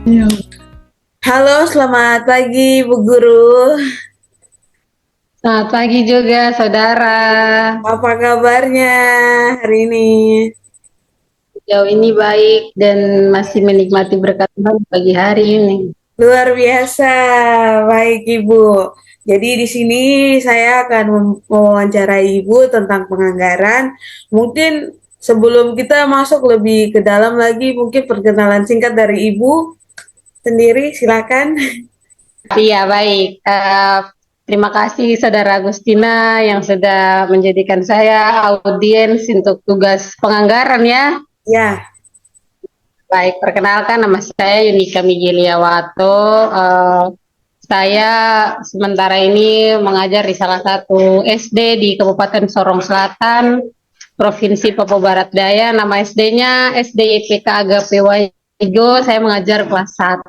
Iya. Halo, selamat pagi Bu Guru. Selamat pagi juga, saudara. Apa kabarnya hari ini? Sejauh ini baik dan masih menikmati berkat Tuhan pagi hari ini. Luar biasa, baik Ibu. Jadi di sini saya akan mewawancarai Ibu tentang penganggaran. Mungkin sebelum kita masuk lebih ke dalam lagi, mungkin perkenalan singkat dari Ibu sendiri, silakan. Iya, baik. Terima kasih, Saudara Agustina, yang sudah menjadikan saya audiens untuk tugas penganggaran ya. Ya, Baik, perkenalkan nama saya Yunika Mijiliawato. Saya sementara ini mengajar di salah satu SD di Kabupaten Sorong Selatan, Provinsi Papua Barat Daya. Nama SD-nya SD YPK Agape Waigo. Saya mengajar kelas 1.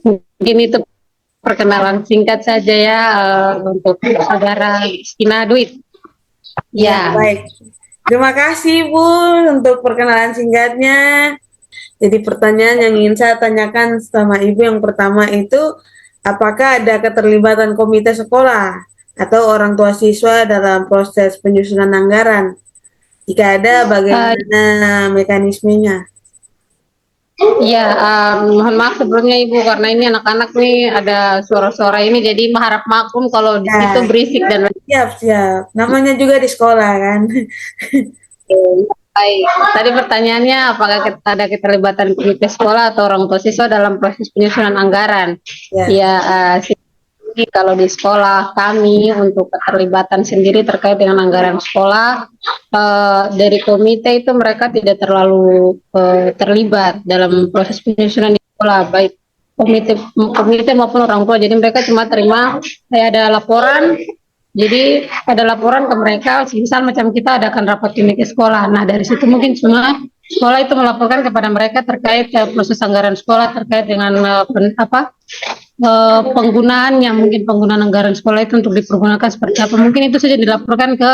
Mungkin itu perkenalan singkat saja ya untuk saudara Stina Duit. ya, Ya, baik. Terima kasih Bu untuk perkenalan singkatnya. Jadi pertanyaan yang ingin saya tanyakan sama Ibu yang pertama itu, apakah ada keterlibatan komite sekolah atau orang tua siswa dalam proses penyusunan anggaran? Jika ada, uh, bagaimana mekanismenya? ya, mohon maaf sebelumnya Ibu karena ini anak-anak nih ada suara-suara ini jadi harap maklum kalau di situ Ya, berisik dan siap, siap. Namanya juga di sekolah kan. baik. Tadi pertanyaannya apakah ada keterlibatan komite sekolah atau orang tua siswa dalam proses penyusunan anggaran? Ya, Ya, kalau di sekolah kami untuk keterlibatan sendiri terkait dengan anggaran sekolah dari komite itu mereka tidak terlalu terlibat dalam proses penyusunan di sekolah baik komite maupun orang tua. Jadi mereka cuma terima saya ada laporan jadi ada laporan ke mereka, misal macam kita adakan rapat unit sekolah. Nah dari situ mungkin semua sekolah itu melaporkan kepada mereka terkait proses anggaran sekolah terkait dengan penggunaannya, mungkin penggunaan anggaran sekolah itu untuk dipergunakan seperti apa. Mungkin itu saja dilaporkan ke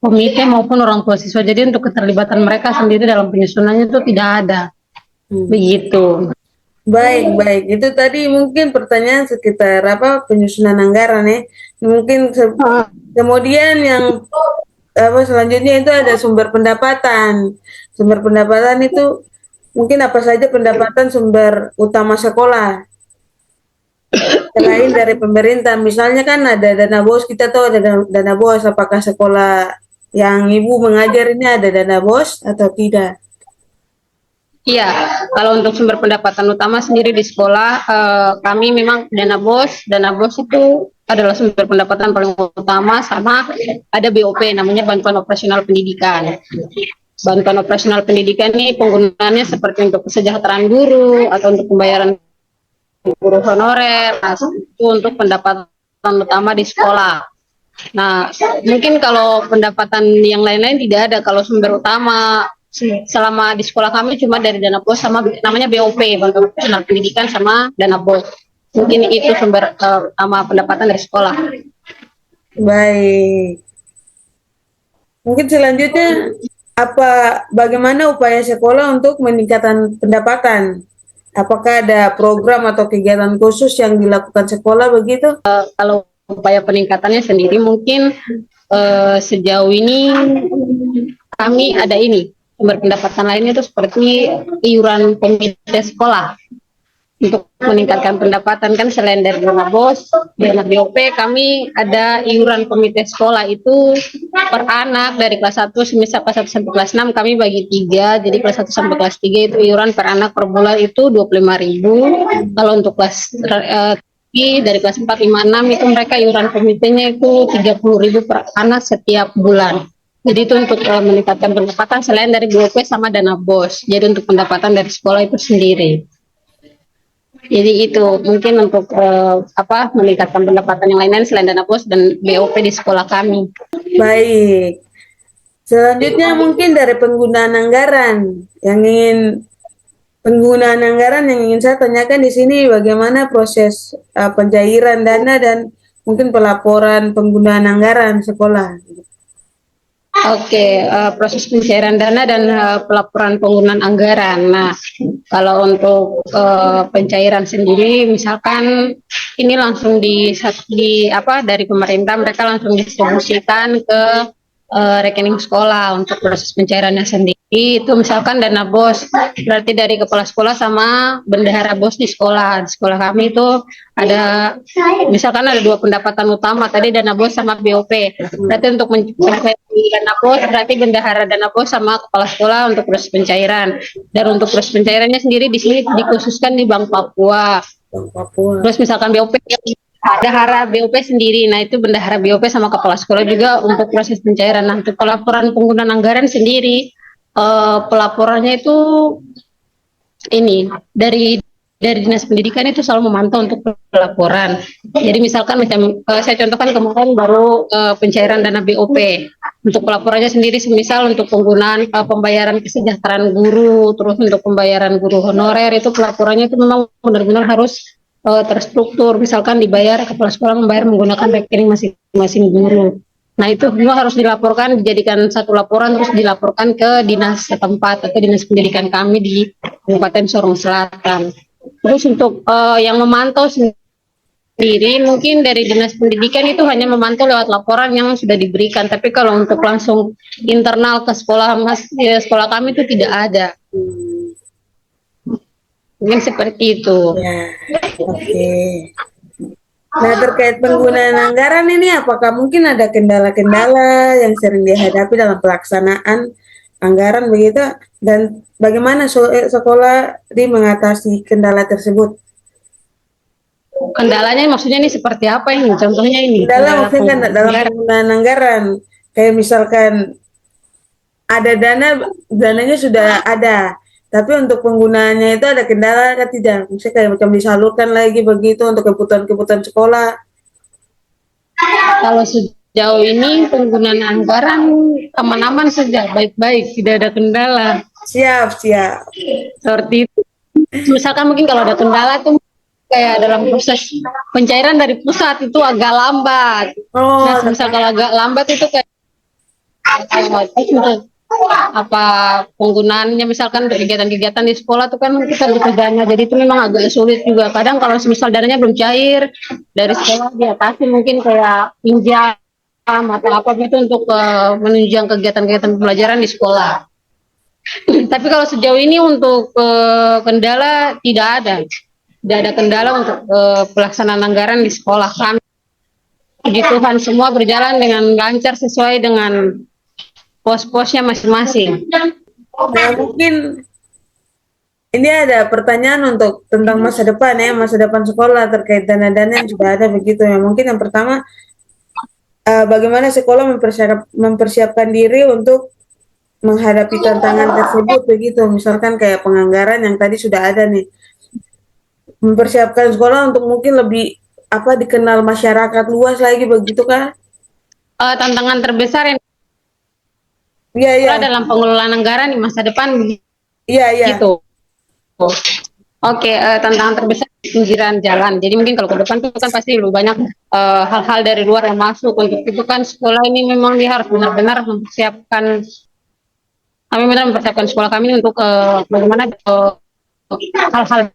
komite maupun orang tua siswa. Jadi untuk keterlibatan mereka sendiri dalam penyusunannya itu tidak ada. hmm. Begitu. Baik, baik. Itu tadi mungkin pertanyaan sekitar apa penyusunan anggaran ya. Mungkin kemudian yang apa selanjutnya itu ada sumber pendapatan. Sumber pendapatan itu mungkin apa saja pendapatan sumber utama sekolah selain dari pemerintah. Misalnya kan ada dana bos, kita tahu ada dana bos. Apakah sekolah yang ibu mengajar ini ada dana bos atau tidak? Iya, kalau untuk sumber pendapatan utama sendiri di sekolah, kami memang dana bos itu adalah sumber pendapatan paling utama sama ada BOP namanya bantuan operasional pendidikan. Bantuan operasional pendidikan ini penggunaannya seperti untuk kesejahteraan guru atau untuk pembayaran guru honorer, nah, itu untuk pendapatan utama di sekolah. Nah, mungkin kalau pendapatan yang lain-lain tidak ada. Kalau sumber utama selama di sekolah kami cuma dari dana bos sama namanya BOP, bantuan operasional pendidikan sama dana bos. Mungkin itu sumber utama pendapatan dari sekolah. Baik. Mungkin selanjutnya bagaimana upaya sekolah untuk meningkatkan pendapatan? Apakah ada program atau kegiatan khusus yang dilakukan sekolah begitu? Kalau upaya peningkatannya sendiri mungkin sejauh ini kami ada ini sumber pendapatan lainnya itu seperti iuran komite sekolah untuk meningkatkan pendapatan kan selain dari dana bos, dana BOP kami ada iuran komite sekolah itu per anak dari kelas 1 semisal kelas 1 sampai kelas 6 kami bagi 3 jadi kelas 1 sampai kelas 3 itu iuran per anak per bulan itu 25.000. Kalau untuk kelas dari kelas 4, 5, 6 itu mereka iuran komitenya itu 30.000 per anak setiap bulan. Jadi itu untuk meningkatkan pendapatan selain dari BOP sama dana bos. Jadi untuk pendapatan dari sekolah itu sendiri. Jadi itu mungkin untuk meningkatkan pendapatan yang lain-lain selain dana bos dan BOP di sekolah kami. Baik. Selanjutnya mungkin dari penggunaan anggaran yang ingin saya tanyakan di sini bagaimana proses pencairan dana dan mungkin pelaporan penggunaan anggaran sekolah. Oke, proses pencairan dana dan pelaporan penggunaan anggaran. Nah, kalau untuk pencairan sendiri, misalkan ini langsung di apa dari pemerintah mereka langsung distribusikan ke rekening sekolah untuk proses pencairannya sendiri. Itu misalkan dana BOS, berarti dari kepala sekolah sama bendahara BOS di sekolah. Di sekolah kami itu ada, misalkan ada dua pendapatan utama, tadi dana BOS sama BOP. Berarti untuk mencapai dana BOS, berarti bendahara dana BOS sama kepala sekolah untuk proses pencairan. Dan untuk proses pencairannya sendiri di sini dikhususkan di Bank Papua. Bank Papua. Terus misalkan BOP, bendahara BOP sendiri, nah itu bendahara BOP sama kepala sekolah juga untuk proses pencairan. Nah, untuk pelaporan penggunaan anggaran sendiri, pelaporannya itu ini dari dinas pendidikan itu selalu memantau untuk pelaporan. Jadi misalkan macam saya contohkan kemarin baru pencairan dana BOP untuk pelaporannya sendiri, semisal untuk penggunaan pembayaran kesejahteraan guru, terus untuk pembayaran guru honorer itu pelaporannya itu memang benar-benar harus terstruktur. Misalkan dibayar, kepala sekolah membayar menggunakan rekening masing-masing guru. Nah itu semua harus dilaporkan, dijadikan satu laporan terus dilaporkan ke dinas setempat atau dinas pendidikan kami di Kabupaten Sorong Selatan. Terus untuk yang memantau sendiri mungkin dari dinas pendidikan itu hanya memantau lewat laporan yang sudah diberikan. Tapi kalau untuk langsung internal ke sekolah sekolah kami itu tidak ada. Mungkin seperti itu. Ya, oke. Nah, terkait penggunaan anggaran ini, apakah mungkin ada kendala-kendala yang sering dihadapi dalam pelaksanaan anggaran begitu? Dan bagaimana sekolah di mengatasi kendala tersebut? Kendalanya maksudnya ini seperti apa ini? Contohnya ini. Kendala maksudnya kan dalam penggunaan anggaran, kayak misalkan ada dananya sudah ada, tapi untuk penggunaannya itu ada kendala kan tidak? Misalnya kayak macam disalurkan lagi begitu untuk kebutuhan-kebutuhan sekolah. Kalau sejauh ini penggunaan anggaran aman-aman saja, baik-baik, tidak ada kendala. Siap, siap. Seperti itu. Misalkan mungkin kalau ada kendala tuh kayak dalam proses pencairan dari pusat itu agak lambat. Oh, Nah, misal kalau agak lambat itu kayak apa penggunaannya misalkan kegiatan-kegiatan di sekolah tuh kan kita butuh dana, jadi itu memang agak sulit juga. Kadang kalau misal dananya belum cair dari sekolah diatasi mungkin kayak pinjam atau apa gitu untuk menunjang kegiatan-kegiatan pembelajaran di sekolah. Tapi kalau sejauh ini untuk kendala tidak ada kendala untuk pelaksanaan anggaran di sekolah kami. Puji Tuhan semua berjalan dengan lancar sesuai dengan pos-posnya masing-masing. nah mungkin ini ada pertanyaan untuk tentang masa depan ya, masa depan sekolah terkait dana-dana yang sudah ada begitu ya. Mungkin yang pertama, bagaimana sekolah mempersiapkan diri untuk menghadapi tantangan tersebut begitu. Misalkan kayak penganggaran yang tadi sudah ada nih, mempersiapkan sekolah untuk mungkin lebih dikenal masyarakat luas lagi begitu kan? Tantangan terbesar yang Iya, iya. dalam pengelolaan anggaran di masa depan Iya, iya. gitu. Oke, tantangan terbesar di pinggiran jalan. Jadi mungkin kalau ke depan itu kan pasti lebih banyak hal-hal dari luar yang masuk. Untuk itu kan sekolah ini memang dia harus benar-benar mempersiapkan. Kami benar mempersiapkan sekolah kami untuk bagaimana hal-hal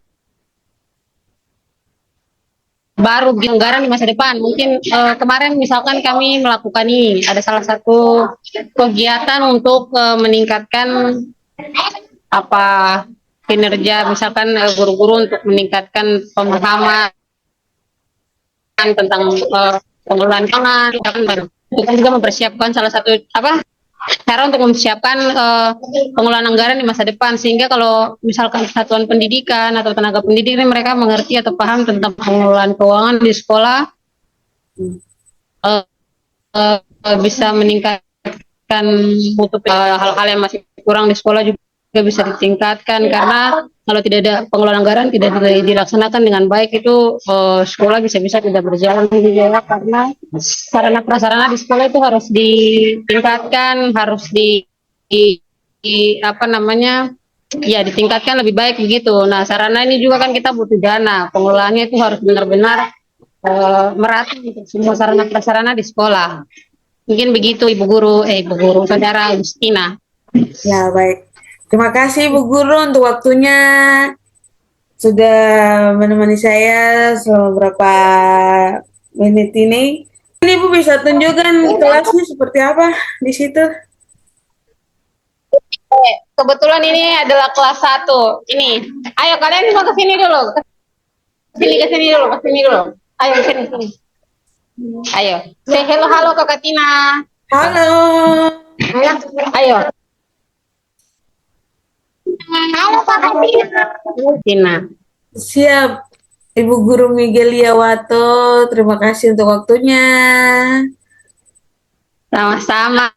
baru di anggaran di masa depan. Mungkin kemarin misalkan kami melakukan ini, ada salah satu kegiatan untuk meningkatkan apa kinerja misalkan guru-guru untuk meningkatkan pemahaman tentang pengelolaan keuangan. Kita juga mempersiapkan salah satu cara untuk mempersiapkan pengelolaan anggaran di masa depan, sehingga kalau misalkan satuan pendidikan atau tenaga pendidik ini mereka mengerti atau paham tentang pengelolaan keuangan di sekolah, bisa meningkatkan mutu hal-hal yang masih kurang di sekolah juga bisa ditingkatkan, karena kalau tidak ada pengelolaan anggaran tidak dilaksanakan dengan baik itu sekolah bisa-bisa tidak berjalan juga, karena sarana prasarana di sekolah itu harus ditingkatkan, harus ditingkatkan lebih baik begitu. Nah, sarana ini juga kan kita butuh dana, pengelolaannya itu harus benar-benar merata untuk semua sarana prasarana di sekolah. Mungkin begitu Ibu Guru, Saudara Agustina. Ya, baik. Terima kasih Ibu Guru untuk waktunya. Sudah menemani saya selama berapa menit ini. Ini Ibu bisa tunjukkan kelasnya seperti apa di situ? Kebetulan ini adalah kelas 1. Ini. Ayo kalian semua ke sini dulu. Ke sini dulu, ke sini dulu. Ayo ke sini, sini. Ayo. Say hello halo Kakak Tina. Halo. Ayo. Halo Kakak Tina. Tina. Siap. Ibu Guru Migelia Wato, terima kasih untuk waktunya. Sama-sama.